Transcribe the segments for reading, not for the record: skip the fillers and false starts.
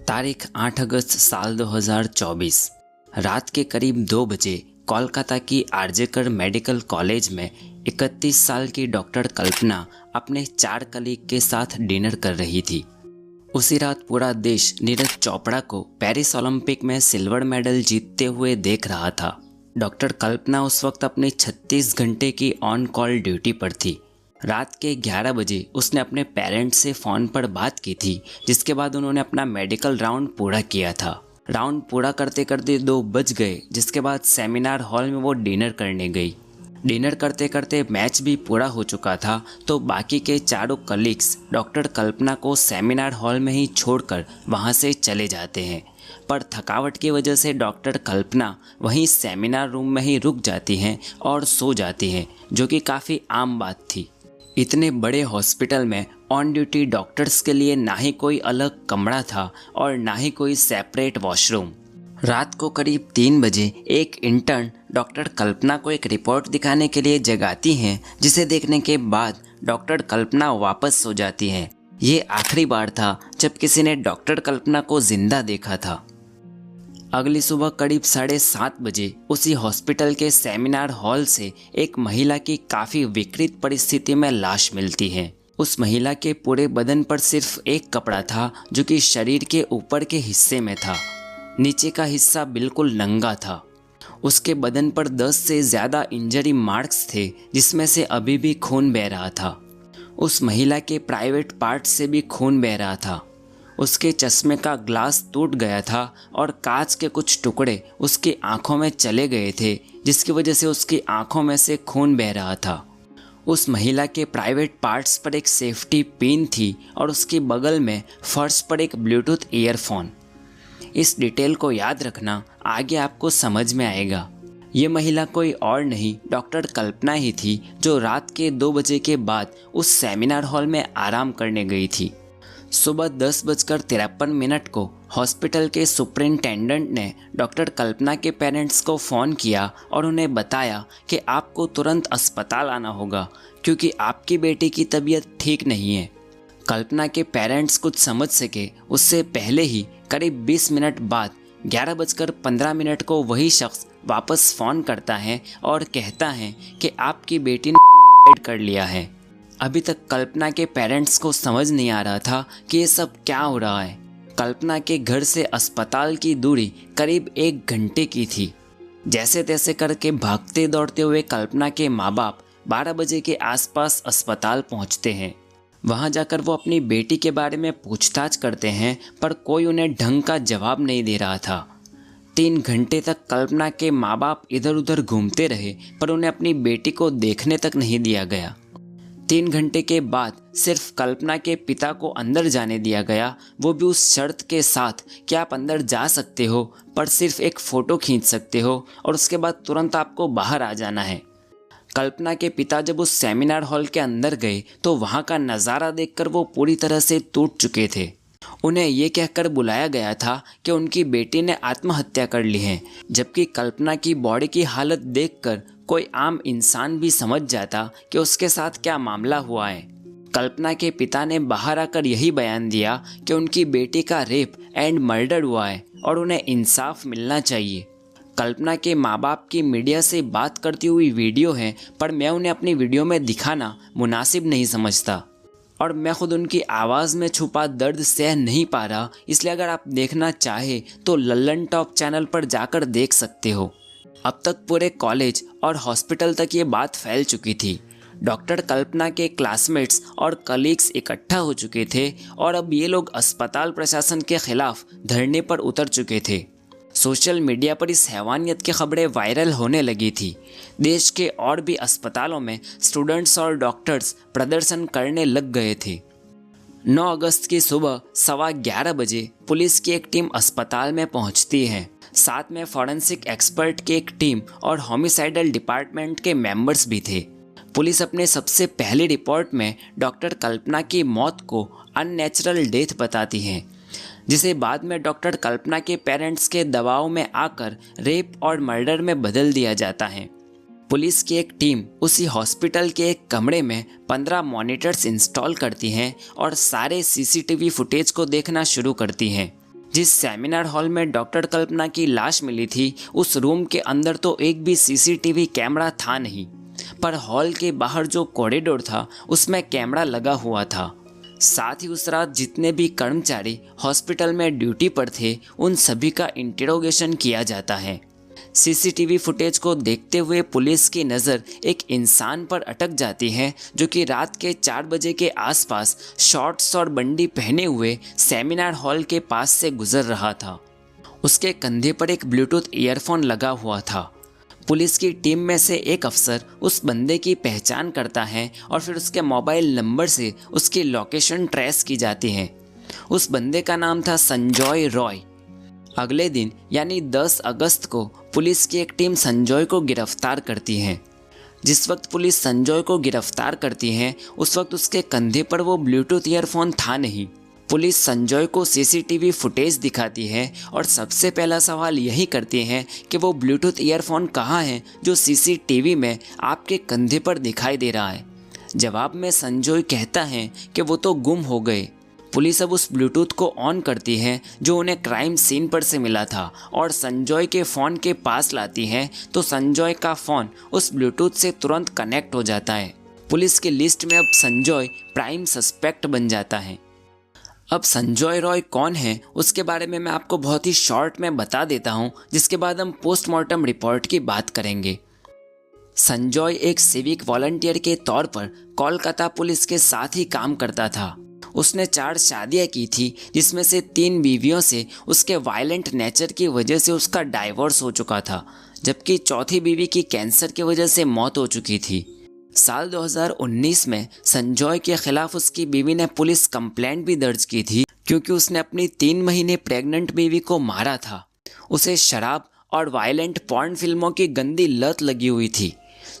तारीख 8 अगस्त साल 2024 रात के करीब 2 बजे कोलकाता की आरजेकर मेडिकल कॉलेज में 31 साल की डॉक्टर कल्पना अपने 4 कलीग के साथ डिनर कर रही थी। उसी रात पूरा देश नीरज चोपड़ा को पेरिस ओलंपिक में सिल्वर मेडल जीतते हुए देख रहा था। डॉक्टर कल्पना उस वक्त अपनी 36 घंटे की ऑन कॉल ड्यूटी पर थी। रात के 11 बजे उसने अपने पेरेंट्स से फ़ोन पर बात की थी, जिसके बाद उन्होंने अपना मेडिकल राउंड पूरा किया था। राउंड पूरा करते करते 2 बज गए, जिसके बाद सेमिनार हॉल में वो डिनर करने गई। डिनर करते करते मैच भी पूरा हो चुका था, तो बाकी के चारों कलीग्स डॉक्टर कल्पना को सेमिनार हॉल में ही छोड़कर वहाँ से चले जाते हैं। पर थकावट की वजह से डॉक्टर कल्पना वहीं सेमिनार रूम में ही रुक जाती हैं और सो जाती हैं, जो कि काफ़ी आम बात थी। इतने बड़े हॉस्पिटल में ऑन ड्यूटी डॉक्टर्स के लिए ना ही कोई अलग कमरा था और ना ही कोई सेपरेट वॉशरूम। रात को करीब 3 बजे एक इंटर्न डॉक्टर कल्पना को एक रिपोर्ट दिखाने के लिए जगाती हैं, जिसे देखने के बाद डॉक्टर कल्पना वापस सो जाती हैं। ये आखिरी बार था जब किसी ने डॉक्टर कल्पना को जिंदा देखा था। अगली सुबह करीब 7:30 बजे उसी हॉस्पिटल के सेमिनार हॉल से एक महिला की काफ़ी विकृत परिस्थिति में लाश मिलती है। उस महिला के पूरे बदन पर सिर्फ एक कपड़ा था, जो कि शरीर के ऊपर के हिस्से में था। नीचे का हिस्सा बिल्कुल नंगा था। उसके बदन पर 10 से ज़्यादा इंजरी मार्क्स थे, जिसमें से अभी भी खून बह रहा था। उस महिला के प्राइवेट पार्ट से भी खून बह रहा था। उसके चश्मे का ग्लास टूट गया था और कांच के कुछ टुकड़े उसकी आंखों में चले गए थे, जिसकी वजह से उसकी आंखों में से खून बह रहा था। उस महिला के प्राइवेट पार्ट्स पर एक सेफ्टी पिन थी और उसके बगल में फर्श पर एक ब्लूटूथ ईयरफोन। इस डिटेल को याद रखना, आगे आपको समझ में आएगा। ये महिला कोई और नहीं, डॉक्टर कल्पना ही थी, जो रात के 2 बजे के बाद उस सेमिनार हॉल में आराम करने गई थी। सुबह 10:53 को हॉस्पिटल के सुपरिंटेंडेंट ने डॉक्टर कल्पना के पेरेंट्स को फ़ोन किया और उन्हें बताया कि आपको तुरंत अस्पताल आना होगा, क्योंकि आपकी बेटी की तबीयत ठीक नहीं है। कल्पना के पेरेंट्स कुछ समझ सके उससे पहले ही करीब 20 मिनट बाद 11:15 को वही शख्स वापस फ़ोन करता है और कहता है कि आपकी बेटी ने कर लिया है। अभी तक कल्पना के पेरेंट्स को समझ नहीं आ रहा था कि ये सब क्या हो रहा है। कल्पना के घर से अस्पताल की दूरी करीब 1 घंटे की थी। जैसे तैसे करके भागते दौड़ते हुए कल्पना के माँ बाप 12 बजे के आसपास अस्पताल पहुंचते हैं। वहां जाकर वो अपनी बेटी के बारे में पूछताछ करते हैं, पर कोई उन्हें ढंग का जवाब नहीं दे रहा था। 3 घंटे तक कल्पना के माँ बाप इधर उधर घूमते रहे, पर उन्हें अपनी बेटी को देखने तक नहीं दिया गया। 3 घंटे के बाद सिर्फ कल्पना के पिता को अंदर जाने दिया गया, वो भी उस शर्त के साथ कि आप अंदर जा सकते हो, पर सिर्फ एक फ़ोटो खींच सकते हो और उसके बाद तुरंत आपको बाहर आ जाना है। कल्पना के पिता जब उस सेमिनार हॉल के अंदर गए तो वहाँ का नज़ारा देखकर वो पूरी तरह से टूट चुके थे। उन्हें ये कहकर बुलाया गया था कि उनकी बेटी ने आत्महत्या कर ली है, जबकि कल्पना की बॉडी की हालत देखकर कोई आम इंसान भी समझ जाता कि उसके साथ क्या मामला हुआ है। कल्पना के पिता ने बाहर आकर यही बयान दिया कि उनकी बेटी का रेप एंड मर्डर हुआ है और उन्हें इंसाफ मिलना चाहिए। कल्पना के माँ बाप की मीडिया से बात करती हुई वीडियो है, पर मैं उन्हें अपनी वीडियो में दिखाना मुनासिब नहीं समझता और मैं खुद उनकी आवाज़ में छुपा दर्द सह नहीं पा रहा। इसलिए अगर आप देखना चाहे तो लल्लन टॉप चैनल पर जाकर देख सकते हो। अब तक पूरे कॉलेज और हॉस्पिटल तक ये बात फैल चुकी थी। डॉक्टर कल्पना के क्लासमेट्स और कलीग्स इकट्ठा हो चुके थे और अब ये लोग अस्पताल प्रशासन के खिलाफ धरने पर उतर चुके थे। सोशल मीडिया पर इस हैवानियत की खबरें वायरल होने लगी थी। देश के और भी अस्पतालों में स्टूडेंट्स और डॉक्टर्स प्रदर्शन करने लग गए थे। 9 अगस्त की सुबह 11:15 बजे पुलिस की एक टीम अस्पताल में पहुंचती है। साथ में फॉरेंसिक एक्सपर्ट की एक टीम और होमिसाइडल डिपार्टमेंट के मेंबर्स भी थे। पुलिस अपने सबसे पहली रिपोर्ट में डॉक्टर कल्पना की मौत को अननेचुरल डेथ बताती है, जिसे बाद में डॉक्टर कल्पना के पेरेंट्स के दबाव में आकर रेप और मर्डर में बदल दिया जाता है। पुलिस की एक टीम उसी हॉस्पिटल के एक कमरे में 15 मॉनिटर्स इंस्टॉल करती हैं और सारे सीसीटीवी फुटेज को देखना शुरू करती हैं। जिस सेमिनार हॉल में डॉक्टर कल्पना की लाश मिली थी, उस रूम के अंदर तो एक भी सीसीटीवी कैमरा था नहीं, पर हॉल के बाहर जो कॉरिडोर था उसमें कैमरा लगा हुआ था। साथ ही उस रात जितने भी कर्मचारी हॉस्पिटल में ड्यूटी पर थे, उन सभी का इंटेरोगेशन किया जाता है। सीसीटीवी फुटेज को देखते हुए पुलिस की नज़र एक इंसान पर अटक जाती है जो कि रात के 4 बजे के आसपास शॉर्ट्स और बंडी पहने हुए सेमिनार हॉल के पास से गुजर रहा था। उसके कंधे पर एक ब्लूटूथ ईयरफोन लगा हुआ था। पुलिस की टीम में से एक अफसर उस बंदे की पहचान करता है और फिर उसके मोबाइल नंबर से उसकी लोकेशन ट्रेस की जाती है। उस बंदे का नाम था संजय रॉय। अगले दिन यानी 10 अगस्त को पुलिस की एक टीम संजय को गिरफ्तार करती है। जिस वक्त पुलिस संजय को गिरफ्तार करती है, उस वक्त उसके कंधे पर वो ब्लूटूथ ईयरफोन था नहीं। पुलिस संजय को सीसीटीवी फुटेज दिखाती है और सबसे पहला सवाल यही करती है कि वो ब्लूटूथ ईयरफोन कहाँ है जो सीसीटीवी में आपके कंधे पर दिखाई दे रहा है। जवाब में संजय कहता है कि वो तो गुम हो गए। पुलिस अब उस ब्लूटूथ को ऑन करती है जो उन्हें क्राइम सीन पर से मिला था और संजय के फ़ोन के पास लाती है, तो संजय का फ़ोन उस ब्लूटूथ से तुरंत कनेक्ट हो जाता है। पुलिस की लिस्ट में अब संजय प्राइम सस्पेक्ट बन जाता है। अब संजय रॉय कौन है उसके बारे में मैं आपको बहुत ही शॉर्ट में बता देता हूँ, जिसके बाद हम पोस्टमार्टम रिपोर्ट की बात करेंगे। संजय एक सिविक वॉलंटियर के तौर पर कोलकाता पुलिस के साथ ही काम करता था। उसने 4 शादियाँ की थी, जिसमें से 3 बीवियों से उसके वायलेंट नेचर की वजह से उसका डाइवोर्स हो चुका था, जबकि चौथी बीवी की कैंसर की वजह से मौत हो चुकी थी। साल 2019 में संजय के खिलाफ उसकी बीवी ने पुलिस कंप्लेंट भी दर्ज की थी, क्योंकि उसने अपनी 3 महीने प्रेग्नेंट बीवी को मारा था। उसे शराब और वायलेंट पॉर्न फिल्मों की गंदी लत लगी हुई थी।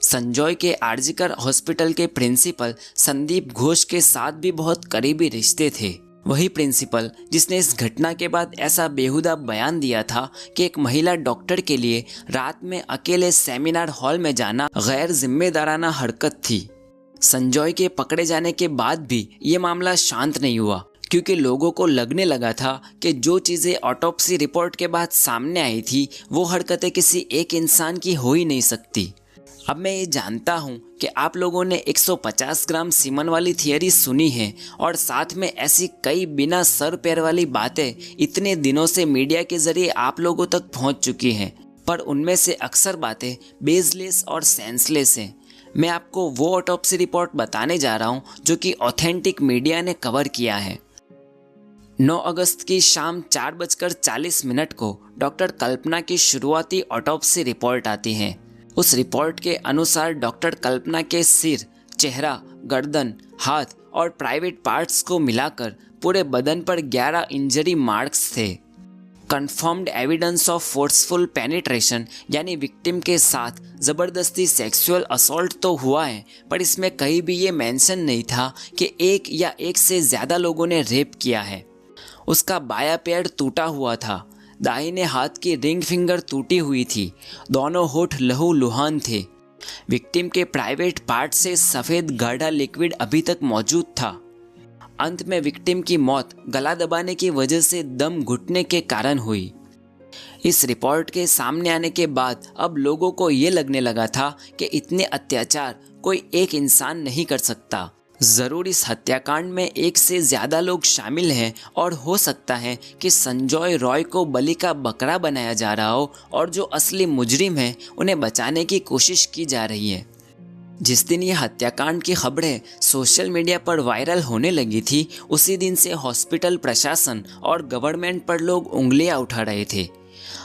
संजय के आरजीकर हॉस्पिटल के प्रिंसिपल संदीप घोष के साथ भी बहुत करीबी रिश्ते थे। वही प्रिंसिपल जिसने इस घटना के बाद ऐसा बेहुदा बयान दिया था कि एक महिला डॉक्टर के लिए रात में अकेले सेमिनार हॉल में जाना गैर जिम्मेदाराना हरकत थी। संजय के पकड़े जाने के बाद भी ये मामला शांत नहीं हुआ, क्योंकि लोगों को लगने लगा था कि जो चीज़ें ऑटोप्सी रिपोर्ट के बाद सामने आई थी, वो हरकतें किसी एक इंसान की हो ही नहीं सकती। अब मैं ये जानता हूँ कि आप लोगों ने 150 ग्राम सीमन वाली थियरी सुनी है और साथ में ऐसी कई बिना सर पैर वाली बातें इतने दिनों से मीडिया के जरिए आप लोगों तक पहुँच चुकी हैं, पर उनमें से अक्सर बातें बेसलेस और सेंसलेस हैं। मैं आपको वो ऑटोप्सी रिपोर्ट बताने जा रहा हूँ जो कि ऑथेंटिक मीडिया ने कवर किया है। 9 अगस्त की शाम 4:40 को डॉक्टर कल्पना की शुरुआती ऑटोप्सी रिपोर्ट आती है। उस रिपोर्ट के अनुसार डॉक्टर कल्पना के सिर, चेहरा, गर्दन, हाथ और प्राइवेट पार्ट्स को मिलाकर पूरे बदन पर 11 इंजरी मार्क्स थे। Confirmed evidence of forceful penetration यानी विक्टिम के साथ ज़बरदस्ती सेक्सुअल असॉल्ट तो हुआ है, पर इसमें कहीं भी ये मेंशन नहीं था कि एक या एक से ज़्यादा लोगों ने रेप किया है। उसका बायां पैर टूटा हुआ था, दाहिने हाथ की रिंग फिंगर टूटी हुई थी, दोनों होठ लहूलुहान थे। विक्टिम के प्राइवेट पार्ट से सफ़ेद गाढ़ा लिक्विड अभी तक मौजूद था। अंत में विक्टिम की मौत गला दबाने की वजह से दम घुटने के कारण हुई। इस रिपोर्ट के सामने आने के बाद अब लोगों को ये लगने लगा था कि इतने अत्याचार कोई एक इंसान नहीं कर सकता। ज़रूर इस हत्याकांड में एक से ज़्यादा लोग शामिल हैं और हो सकता है कि संजय रॉय को बलि का बकरा बनाया जा रहा हो और जो असली मुजरिम हैं उन्हें बचाने की कोशिश की जा रही है। जिस दिन ये हत्याकांड की खबरें सोशल मीडिया पर वायरल होने लगी थी, उसी दिन से हॉस्पिटल प्रशासन और गवर्नमेंट पर लोग उंगलियां उठा रहे थे।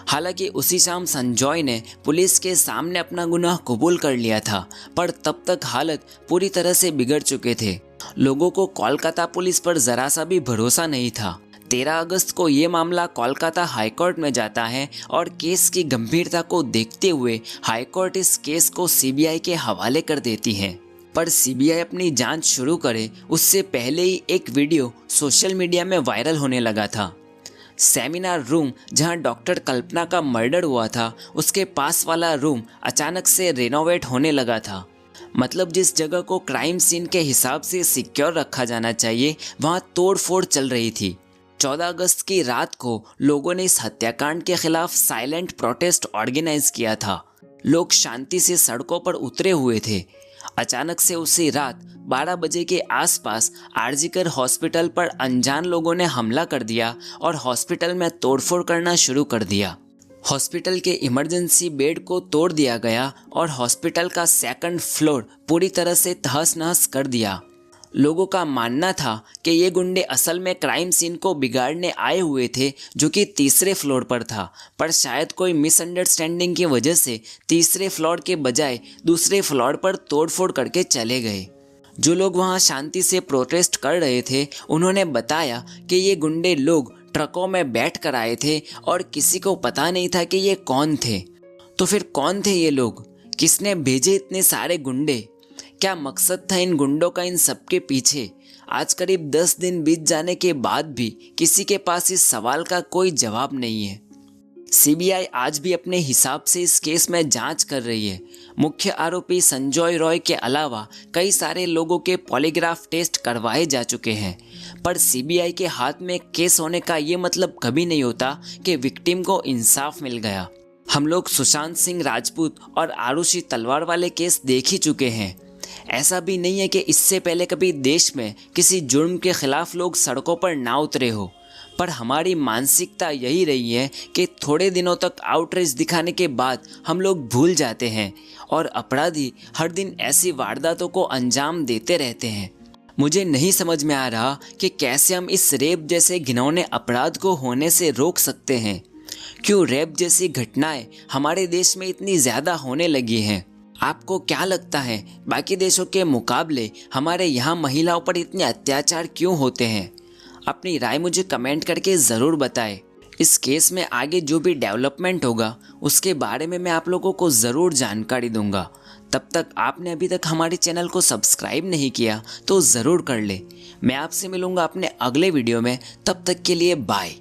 हालांकि उसी शाम संजय ने पुलिस के सामने अपना गुनाह कबूल कर लिया था, पर तब तक हालत पूरी तरह से बिगड़ चुके थे। लोगों को कोलकाता पुलिस पर जरा सा भी भरोसा नहीं था। 13 अगस्त को ये मामला कोलकाता हाईकोर्ट में जाता है और केस की गंभीरता को देखते हुए हाईकोर्ट इस केस को सीबीआई के हवाले कर देती है। पर सीबीआई अपनी जांच शुरू करे उससे पहले ही एक वीडियो सोशल मीडिया में वायरल होने लगा था। सेमिनार रूम जहां डॉक्टर कल्पना का मर्डर हुआ था, उसके पास वाला रूम अचानक से रेनोवेट होने लगा था। मतलब जिस जगह को क्राइम सीन के हिसाब से सिक्योर रखा जाना चाहिए, वहां तोड़ फोड़ चल रही थी। 14 अगस्त की रात को लोगों ने इस हत्याकांड के खिलाफ साइलेंट प्रोटेस्ट ऑर्गेनाइज किया था। लोग शांति से सड़कों पर उतरे हुए थे। अचानक से उसी रात 12 बजे के आसपास आरजीकर हॉस्पिटल पर अनजान लोगों ने हमला कर दिया और हॉस्पिटल में तोड़फोड़ करना शुरू कर दिया। हॉस्पिटल के इमरजेंसी बेड को तोड़ दिया गया और हॉस्पिटल का सेकंड फ्लोर पूरी तरह से तहस नहस कर दिया। लोगों का मानना था कि ये गुंडे असल में क्राइम सीन को बिगाड़ने आए हुए थे, जो कि तीसरे फ्लोर पर था, पर शायद कोई मिसअंडरस्टैंडिंग की वजह से तीसरे फ्लोर के बजाय दूसरे फ्लोर पर तोड़फोड़ करके चले गए। जो लोग वहां शांति से प्रोटेस्ट कर रहे थे उन्होंने बताया कि ये गुंडे लोग ट्रकों में बैठ कर आए थे और किसी को पता नहीं था कि ये कौन थे। तो फिर कौन थे ये लोग? किसने भेजे इतने सारे गुंडे? क्या मकसद था इन गुंडों का इन सब के पीछे? आज करीब 10 दिन बीत जाने के बाद भी किसी के पास इस सवाल का कोई जवाब नहीं है। सीबीआई आज भी अपने हिसाब से इस केस में जांच कर रही है। मुख्य आरोपी संजय रॉय के अलावा कई सारे लोगों के पॉलीग्राफ टेस्ट करवाए जा चुके हैं, पर सीबीआई के हाथ में केस होने का ये मतलब कभी नहीं होता कि विक्टिम को इंसाफ मिल गया। हम लोग सुशांत सिंह राजपूत और आरुषि तलवार वाले केस देख ही चुके हैं। ऐसा भी नहीं है कि इससे पहले कभी देश में किसी जुर्म के खिलाफ लोग सड़कों पर ना उतरे हो, पर हमारी मानसिकता यही रही है कि थोड़े दिनों तक आउटरीच दिखाने के बाद हम लोग भूल जाते हैं और अपराधी हर दिन ऐसी वारदातों को अंजाम देते रहते हैं। मुझे नहीं समझ में आ रहा कि कैसे हम इस रेप जैसे घिनौने अपराध को होने से रोक सकते हैं। क्यों रेप जैसी घटनाएं हमारे देश में इतनी ज़्यादा होने लगी हैं? आपको क्या लगता है बाकी देशों के मुकाबले हमारे यहाँ महिलाओं पर इतने अत्याचार क्यों होते हैं? अपनी राय मुझे कमेंट करके ज़रूर बताएं। इस केस में आगे जो भी डेवलपमेंट होगा उसके बारे में मैं आप लोगों को ज़रूर जानकारी दूंगा। तब तक आपने अभी तक हमारे चैनल को सब्सक्राइब नहीं किया तो ज़रूर कर ले। मैं आपसे मिलूंगा अपने अगले वीडियो में, तब तक के लिए बाय।